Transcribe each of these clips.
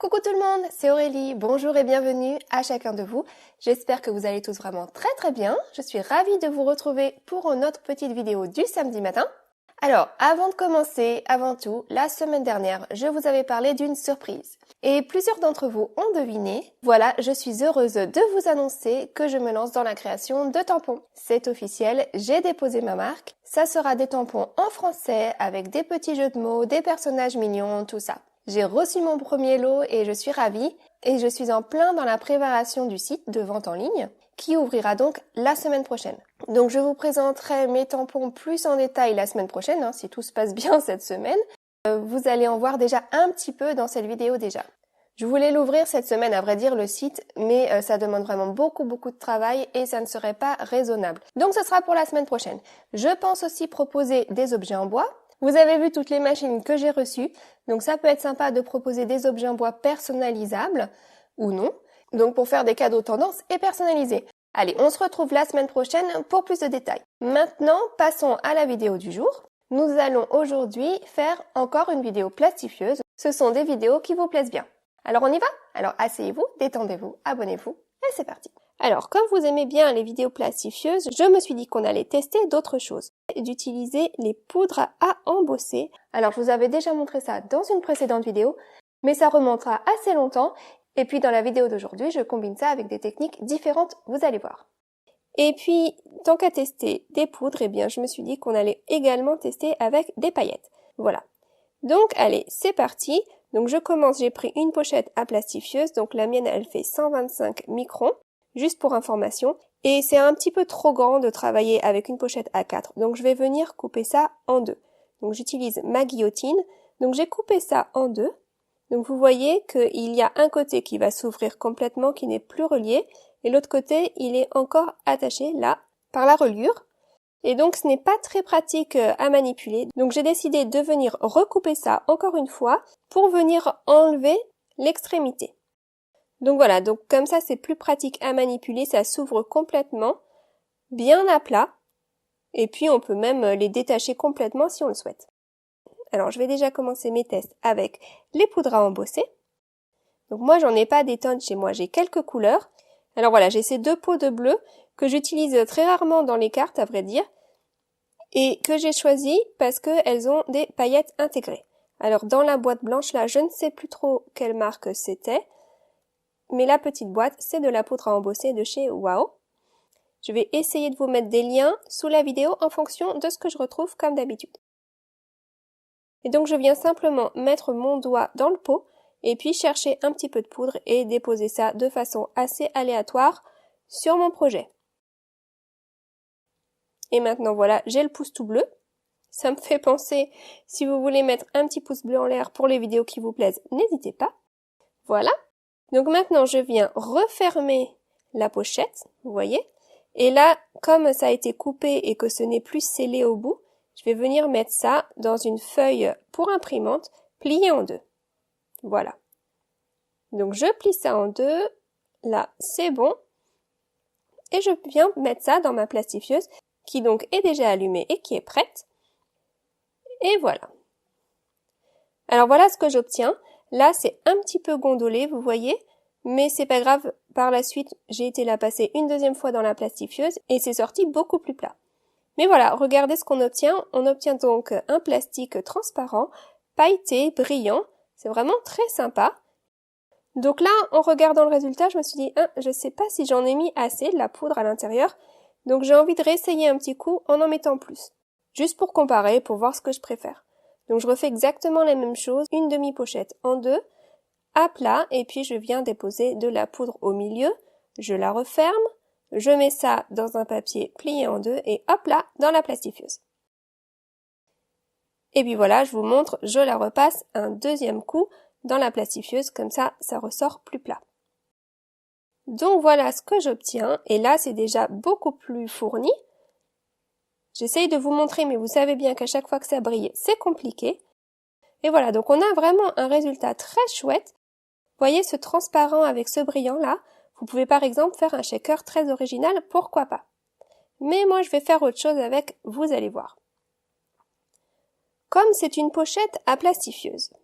Coucou tout le monde, c'est Aurélie, bonjour et bienvenue à chacun de vous. J'espère que vous allez tous vraiment très bien. Je suis ravie de vous retrouver pour une autre petite vidéo du samedi matin. Alors, avant de commencer, avant tout, la semaine dernière, je vous avais parlé d'une surprise. Et plusieurs d'entre vous ont deviné. Voilà, je suis heureuse de vous annoncer que je me lance dans la création de tampons. C'est officiel, j'ai déposé ma marque. Ça sera des tampons en français avec des petits jeux de mots, des personnages mignons, tout ça. J'ai reçu mon premier lot et je suis ravie. Et je suis en plein dans la préparation du site de vente en ligne qui ouvrira donc la semaine prochaine. Donc je vous présenterai mes tampons plus en détail la semaine prochaine, si tout se passe bien cette semaine. Vous allez en voir déjà un petit peu dans cette vidéo déjà. Je voulais l'ouvrir cette semaine, à vrai dire, le site, mais ça demande vraiment beaucoup de travail et ça ne serait pas raisonnable. Donc ce sera pour la semaine prochaine. Je pense aussi proposer des objets en bois. Vous avez vu toutes les machines que j'ai reçues, donc ça peut être sympa de proposer des objets en bois personnalisables ou non, donc pour faire des cadeaux tendance et personnalisés. Allez, on se retrouve la semaine prochaine pour plus de détails. Maintenant, passons à la vidéo du jour. Nous allons aujourd'hui faire encore une vidéo plastifieuse. Ce sont des vidéos qui vous plaisent bien. Alors on y va? Alors asseyez-vous, détendez-vous, abonnez-vous et c'est parti. Alors, comme vous aimez bien les vidéos plastifieuses, je me suis dit qu'on allait tester d'autres choses. D'utiliser les poudres à embosser. Alors, je vous avais déjà montré ça dans une précédente vidéo, mais ça remontera assez longtemps. Et puis, dans la vidéo d'aujourd'hui, je combine ça avec des techniques différentes, vous allez voir. Et puis, tant qu'à tester des poudres, eh bien, je me suis dit qu'on allait également tester avec des paillettes. Voilà. Donc, allez, c'est parti. Donc, je commence, j'ai pris une pochette à plastifieuse. Donc, la mienne, elle fait 125 microns. Juste pour information, et c'est un petit peu trop grand de travailler avec une pochette A4, donc je vais venir couper ça en deux. Donc j'utilise ma guillotine, donc j'ai coupé ça en deux, donc vous voyez qu'il y a un côté qui va s'ouvrir complètement, qui n'est plus relié, et l'autre côté il est encore attaché là, par la reliure, et donc ce n'est pas très pratique à manipuler, donc j'ai décidé de venir recouper ça encore une fois, pour venir enlever l'extrémité. Donc voilà, donc comme ça c'est plus pratique à manipuler, ça s'ouvre complètement, bien à plat, et puis on peut même les détacher complètement si on le souhaite. Alors je vais déjà commencer mes tests avec les poudres à embosser. Donc moi j'en ai pas des tonnes chez moi, j'ai quelques couleurs. Alors voilà, j'ai ces deux pots de bleu que j'utilise très rarement dans les cartes à vrai dire, et que j'ai choisi parce qu'elles ont des paillettes intégrées. Alors dans la boîte blanche là, je ne sais plus trop quelle marque c'était, mais la petite boîte, c'est de la poudre à embosser de chez Wow. Je vais essayer de vous mettre des liens sous la vidéo en fonction de ce que je retrouve comme d'habitude. Et donc je viens simplement mettre mon doigt dans le pot et puis chercher un petit peu de poudre et déposer ça de façon assez aléatoire sur mon projet. Et maintenant voilà, j'ai le pouce tout bleu. Ça me fait penser, si vous voulez mettre un petit pouce bleu en l'air pour les vidéos qui vous plaisent, n'hésitez pas. Voilà. Donc maintenant, je viens refermer la pochette, vous voyez. Et là, comme ça a été coupé et que ce n'est plus scellé au bout, je vais venir mettre ça dans une feuille pour imprimante pliée en deux. Voilà. Donc je plie ça en deux. Là, c'est bon. Et je viens mettre ça dans ma plastifieuse qui donc est déjà allumée et qui est prête. Et voilà. Alors voilà ce que j'obtiens. Là, c'est un petit peu gondolé, vous voyez, mais c'est pas grave. Par la suite, j'ai été la passer une deuxième fois dans la plastifieuse et c'est sorti beaucoup plus plat. Mais voilà, regardez ce qu'on obtient. On obtient donc un plastique transparent, pailleté, brillant. C'est vraiment très sympa. Donc là, en regardant le résultat, je me suis dit, je sais pas si j'en ai mis assez de la poudre à l'intérieur. Donc j'ai envie de réessayer un petit coup en mettant plus. Juste pour comparer, pour voir ce que je préfère. Donc je refais exactement la même chose, une demi-pochette en deux, à plat, et puis je viens déposer de la poudre au milieu, je la referme, je mets ça dans un papier plié en deux, et hop là, dans la plastifieuse. Et puis voilà, je vous montre, je la repasse un deuxième coup dans la plastifieuse, comme ça, ça ressort plus plat. Donc voilà ce que j'obtiens, et là c'est déjà beaucoup plus fourni. J'essaye de vous montrer, mais vous savez bien qu'à chaque fois que ça brille, c'est compliqué. Et voilà, donc on a vraiment un résultat très chouette. Vous voyez ce transparent avec ce brillant là. Vous pouvez par exemple faire un shaker très original, pourquoi pas. Mais moi je vais faire autre chose avec, vous allez voir. Comme c'est une pochette à plastifieuse,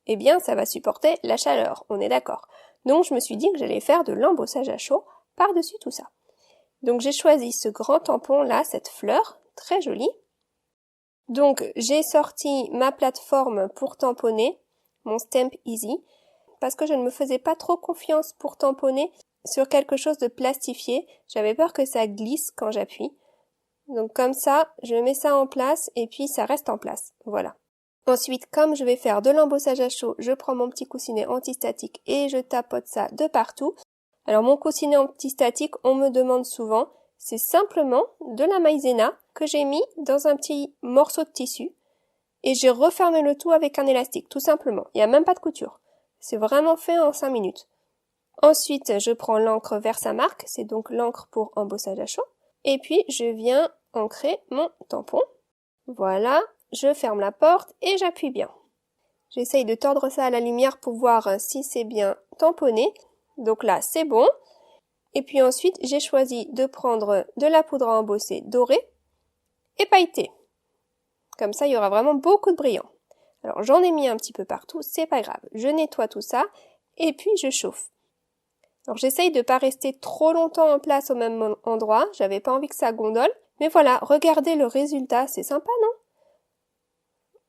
eh bien ça va supporter la chaleur, on est d'accord. Donc je me suis dit que j'allais faire de l'embossage à chaud par-dessus tout ça. Donc j'ai choisi ce grand tampon là, cette fleur, très jolie. Donc j'ai sorti ma plateforme pour tamponner, mon Stamp Easy, parce que je ne me faisais pas trop confiance pour tamponner sur quelque chose de plastifié. J'avais peur que ça glisse quand j'appuie. Donc comme ça, je mets ça en place et puis ça reste en place. Voilà. Ensuite, comme je vais faire de l'embossage à chaud, je prends mon petit coussinet antistatique et je tapote ça de partout. Alors mon coussinet antistatique, on me demande souvent, c'est simplement de la maïzena que j'ai mis dans un petit morceau de tissu et j'ai refermé le tout avec un élastique, tout simplement. Il n'y a même pas de couture. C'est vraiment fait en 5 minutes. Ensuite, je prends l'encre Versamark, c'est donc l'encre pour embossage à chaud. Et puis, je viens ancrer mon tampon. Voilà, je ferme la porte et j'appuie bien. J'essaye de tordre ça à la lumière pour voir si c'est bien tamponné. Donc là, c'est bon. Et puis ensuite, j'ai choisi de prendre de la poudre à embosser dorée et pailletée. Comme ça, il y aura vraiment beaucoup de brillant. Alors, j'en ai mis un petit peu partout, c'est pas grave. Je nettoie tout ça et puis je chauffe. Alors, j'essaye de pas rester trop longtemps en place au même endroit. J'avais pas envie que ça gondole. Mais voilà, regardez le résultat, c'est sympa, non?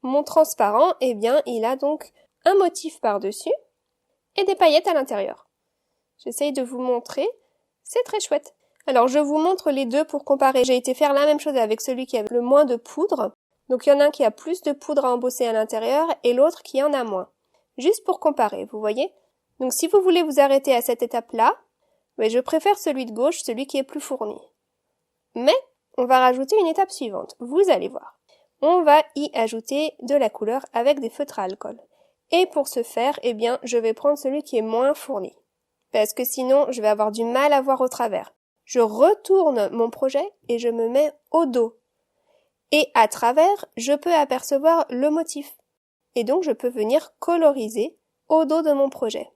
Mon transparent, eh bien, il a donc un motif par-dessus et des paillettes à l'intérieur. J'essaye de vous montrer, c'est très chouette. Alors, je vous montre les deux pour comparer. J'ai été faire la même chose avec celui qui avait le moins de poudre. Donc, il y en a un qui a plus de poudre à embosser à l'intérieur et l'autre qui en a moins. Juste pour comparer, vous voyez? Donc, si vous voulez vous arrêter à cette étape-là, je préfère celui de gauche, celui qui est plus fourni. Mais, on va rajouter une étape suivante. Vous allez voir. On va y ajouter de la couleur avec des feutres à alcool. Et pour ce faire, eh bien, je vais prendre celui qui est moins fourni. Parce que sinon, je vais avoir du mal à voir au travers. Je retourne mon projet et je me mets au dos. Et à travers, je peux apercevoir le motif. Et donc, je peux venir coloriser au dos de mon projet.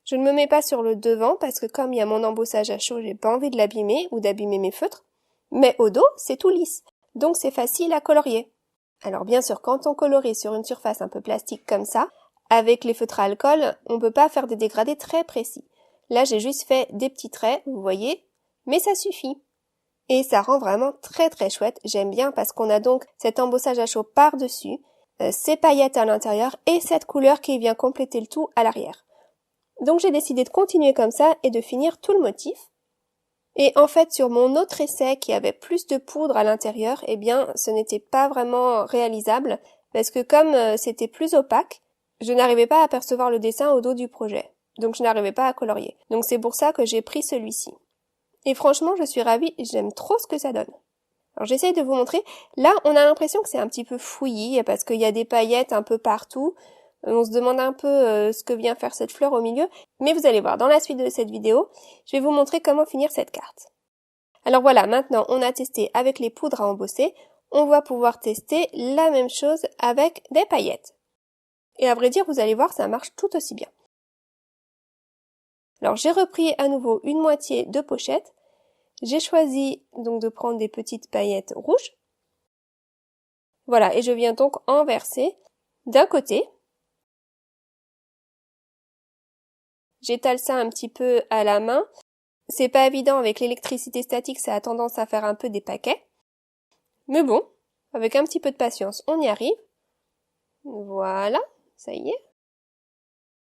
Je ne me mets pas sur le devant parce que comme il y a mon embossage à chaud, j'ai pas envie de l'abîmer ou d'abîmer mes feutres. Mais au dos, c'est tout lisse. Donc, c'est facile à colorier. Alors, bien sûr, quand on colorie sur une surface un peu plastique comme ça, avec les feutres à alcool, on peut pas faire des dégradés très précis. Là, j'ai juste fait des petits traits, vous voyez, mais ça suffit. Et ça rend vraiment très très chouette. J'aime bien parce qu'on a donc cet embossage à chaud par-dessus, ces paillettes à l'intérieur et cette couleur qui vient compléter le tout à l'arrière. Donc j'ai décidé de continuer comme ça et de finir tout le motif. Et en fait, sur mon autre essai qui avait plus de poudre à l'intérieur, eh bien, ce n'était pas vraiment réalisable parce que comme c'était plus opaque, je n'arrivais pas à apercevoir le dessin au dos du projet. Donc je n'arrivais pas à colorier. Donc c'est pour ça que j'ai pris celui-ci. Et franchement, je suis ravie, j'aime trop ce que ça donne. Alors j'essaye de vous montrer. Là, on a l'impression que c'est un petit peu fouillis parce qu'il y a des paillettes un peu partout. On se demande un peu ce que vient faire cette fleur au milieu. Mais vous allez voir, dans la suite de cette vidéo, je vais vous montrer comment finir cette carte. Alors voilà, maintenant on a testé avec les poudres à embosser. On va pouvoir tester la même chose avec des paillettes. Et à vrai dire, vous allez voir, ça marche tout aussi bien. Alors j'ai repris à nouveau une moitié de pochette. J'ai choisi donc de prendre des petites paillettes rouges. Voilà, et je viens donc en verser d'un côté. J'étale ça un petit peu à la main. C'est pas évident avec l'électricité statique, ça a tendance à faire un peu des paquets. Mais bon, avec un petit peu de patience, on y arrive. Voilà, ça y est.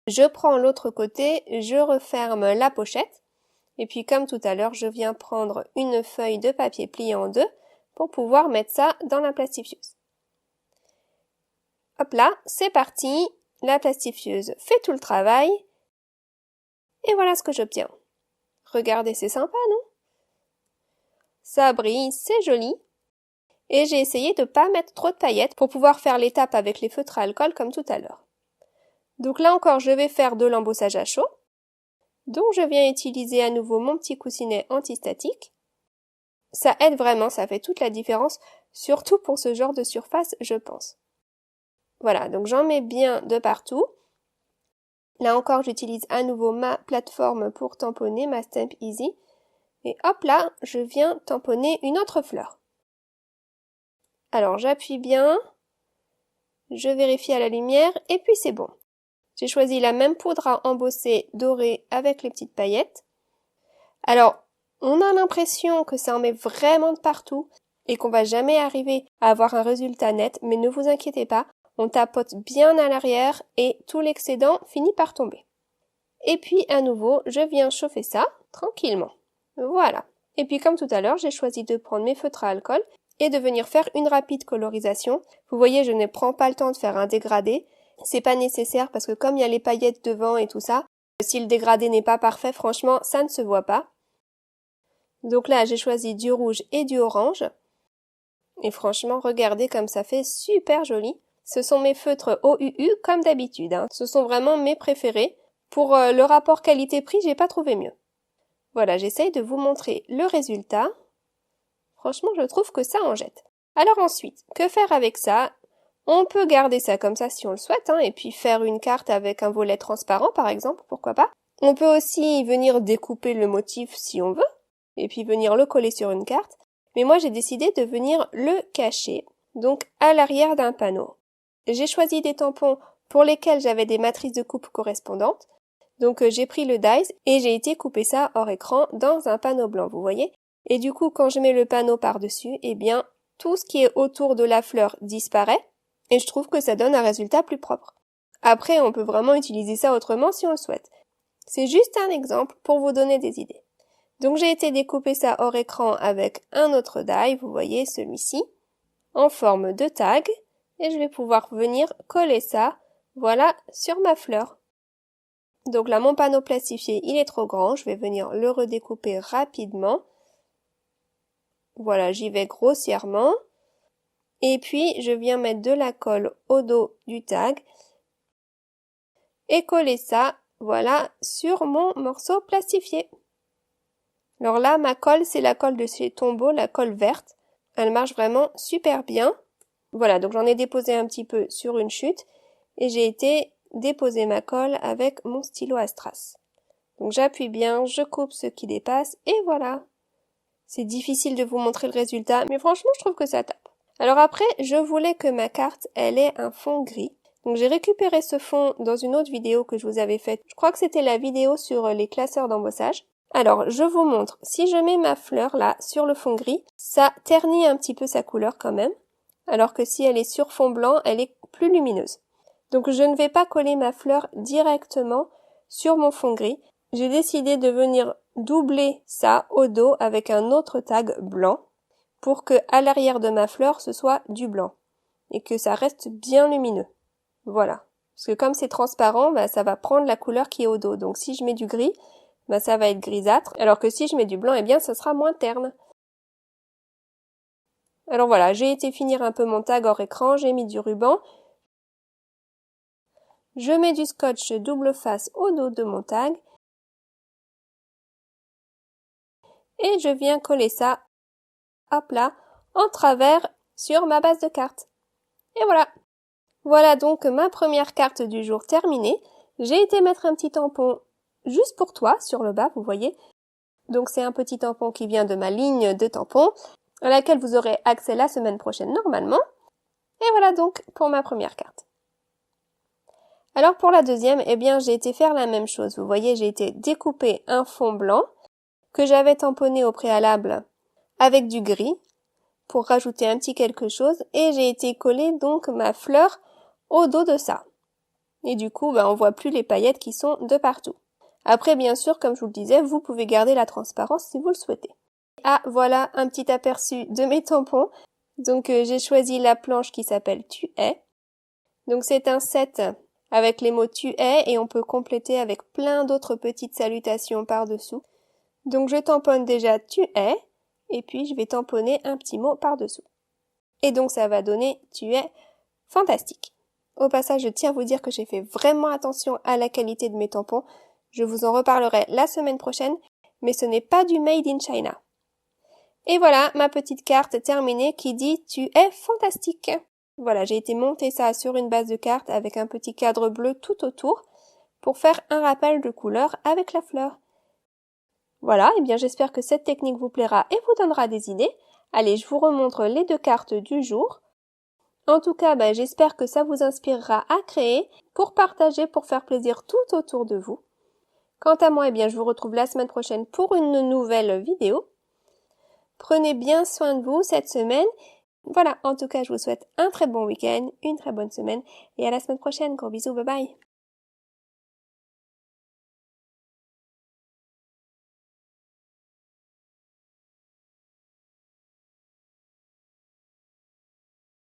Je prends l'autre côté, je referme la pochette. Et puis comme tout à l'heure, je viens prendre une feuille de papier pliée en deux pour pouvoir mettre ça dans la plastifieuse. Hop là, c'est parti. La plastifieuse fait tout le travail. Et voilà ce que j'obtiens. Regardez, c'est sympa, non? Ça brille, c'est joli. Et j'ai essayé de pas mettre trop de paillettes pour pouvoir faire l'étape avec les feutres à alcool comme tout à l'heure. Donc là encore, je vais faire de l'embossage à chaud. Donc je viens utiliser à nouveau mon petit coussinet antistatique. Ça aide vraiment, ça fait toute la différence, surtout pour ce genre de surface, je pense. Voilà, donc j'en mets bien de partout. Là encore, j'utilise à nouveau ma plateforme pour tamponner, ma Stamp Easy. Et hop là, je viens tamponner une autre fleur. Alors j'appuie bien, je vérifie à la lumière et puis c'est bon. J'ai choisi la même poudre à embosser dorée avec les petites paillettes. Alors, on a l'impression que ça en met vraiment de partout et qu'on va jamais arriver à avoir un résultat net, mais ne vous inquiétez pas, on tapote bien à l'arrière et tout l'excédent finit par tomber. Et puis, à nouveau, je viens chauffer ça tranquillement. Voilà. Et puis, comme tout à l'heure, j'ai choisi de prendre mes feutres à alcool et de venir faire une rapide colorisation. Vous voyez, je ne prends pas le temps de faire un dégradé. C'est pas nécessaire parce que comme il y a les paillettes devant et tout ça, si le dégradé n'est pas parfait, franchement, ça ne se voit pas. Donc là, j'ai choisi du rouge et du orange. Et franchement, regardez comme ça fait super joli. Ce sont mes feutres OUU comme d'habitude, hein. Ce sont vraiment mes préférés. Pour le rapport qualité-prix, j'ai pas trouvé mieux. Voilà, j'essaye de vous montrer le résultat. Franchement, je trouve que ça en jette. Alors ensuite, que faire avec ça? On peut garder ça comme ça si on le souhaite, hein, et puis faire une carte avec un volet transparent, par exemple, pourquoi pas. On peut aussi venir découper le motif si on veut, et puis venir le coller sur une carte. Mais moi, j'ai décidé de venir le cacher, donc à l'arrière d'un panneau. J'ai choisi des tampons pour lesquels j'avais des matrices de coupe correspondantes. Donc j'ai pris le dies et j'ai été couper ça hors écran dans un panneau blanc, vous voyez. Et du coup, quand je mets le panneau par-dessus, eh bien, tout ce qui est autour de la fleur disparaît et je trouve que ça donne un résultat plus propre. Après, on peut vraiment utiliser ça autrement si on le souhaite. C'est juste un exemple pour vous donner des idées. Donc j'ai été découper ça hors écran avec un autre die, vous voyez celui-ci, en forme de tag et je vais pouvoir venir coller ça, voilà, sur ma fleur. Donc là, mon panneau plastifié, il est trop grand. Je vais venir le redécouper rapidement. Voilà, j'y vais grossièrement. Et puis, je viens mettre de la colle au dos du tag. Et coller ça, voilà, sur mon morceau plastifié. Alors là, ma colle, c'est la colle de chez Tombow, la colle verte. Elle marche vraiment super bien. Voilà, donc j'en ai déposé un petit peu sur une chute. Et j'ai été déposer ma colle avec mon stylo à strass. Donc j'appuie bien, je coupe ce qui dépasse et voilà. C'est difficile de vous montrer le résultat, mais franchement je trouve que ça tape. Alors après, je voulais que ma carte, elle ait un fond gris. Donc j'ai récupéré ce fond dans une autre vidéo que je vous avais faite. Je crois que c'était la vidéo sur les classeurs d'embossage. Alors je vous montre, si je mets ma fleur là sur le fond gris, ça ternit un petit peu sa couleur quand même. Alors que si elle est sur fond blanc, elle est plus lumineuse. Donc je ne vais pas coller ma fleur directement sur mon fond gris. J'ai décidé de venir doubler ça au dos avec un autre tag blanc pour que à l'arrière de ma fleur ce soit du blanc et que ça reste bien lumineux. Voilà. Parce que comme c'est transparent, ça va prendre la couleur qui est au dos. Donc si je mets du gris, ça va être grisâtre. Alors que si je mets du blanc, ça sera moins terne. Alors voilà, j'ai été finir un peu mon tag hors écran, j'ai mis du ruban. Je mets du scotch double face au dos de mon tag et je viens coller ça, hop là, en travers sur ma base de carte. Et voilà. Voilà donc ma première carte du jour terminée. J'ai été mettre un petit tampon juste pour toi sur le bas, vous voyez. Donc c'est un petit tampon qui vient de ma ligne de tampons, à laquelle vous aurez accès la semaine prochaine normalement. Et voilà donc pour ma première carte. Alors pour la deuxième, j'ai été faire la même chose. Vous voyez, j'ai été découper un fond blanc que j'avais tamponné au préalable avec du gris pour rajouter un petit quelque chose et j'ai été coller donc ma fleur au dos de ça. Et du coup, on voit plus les paillettes qui sont de partout. Après, bien sûr, comme je vous le disais, vous pouvez garder la transparence si vous le souhaitez. Ah, voilà un petit aperçu de mes tampons. Donc j'ai choisi la planche qui s'appelle Tu es. Donc c'est un set avec les mots tu es et on peut compléter avec plein d'autres petites salutations par-dessous. Donc je tamponne déjà tu es et puis je vais tamponner un petit mot par-dessous. Et donc ça va donner tu es fantastique. Au passage, je tiens à vous dire que j'ai fait vraiment attention à la qualité de mes tampons. Je vous en reparlerai la semaine prochaine, mais ce n'est pas du Made in China. Et voilà ma petite carte terminée qui dit tu es fantastique. Voilà, j'ai été monter ça sur une base de carte avec un petit cadre bleu tout autour pour faire un rappel de couleur avec la fleur. Voilà, j'espère que cette technique vous plaira et vous donnera des idées. Allez, je vous remontre les deux cartes du jour. En tout cas, j'espère que ça vous inspirera à créer, pour partager, pour faire plaisir tout autour de vous. Quant à moi, je vous retrouve la semaine prochaine pour une nouvelle vidéo. Prenez bien soin de vous cette semaine. Voilà, en tout cas, je vous souhaite un très bon week-end, une très bonne semaine et à la semaine prochaine. Gros bisous, bye bye.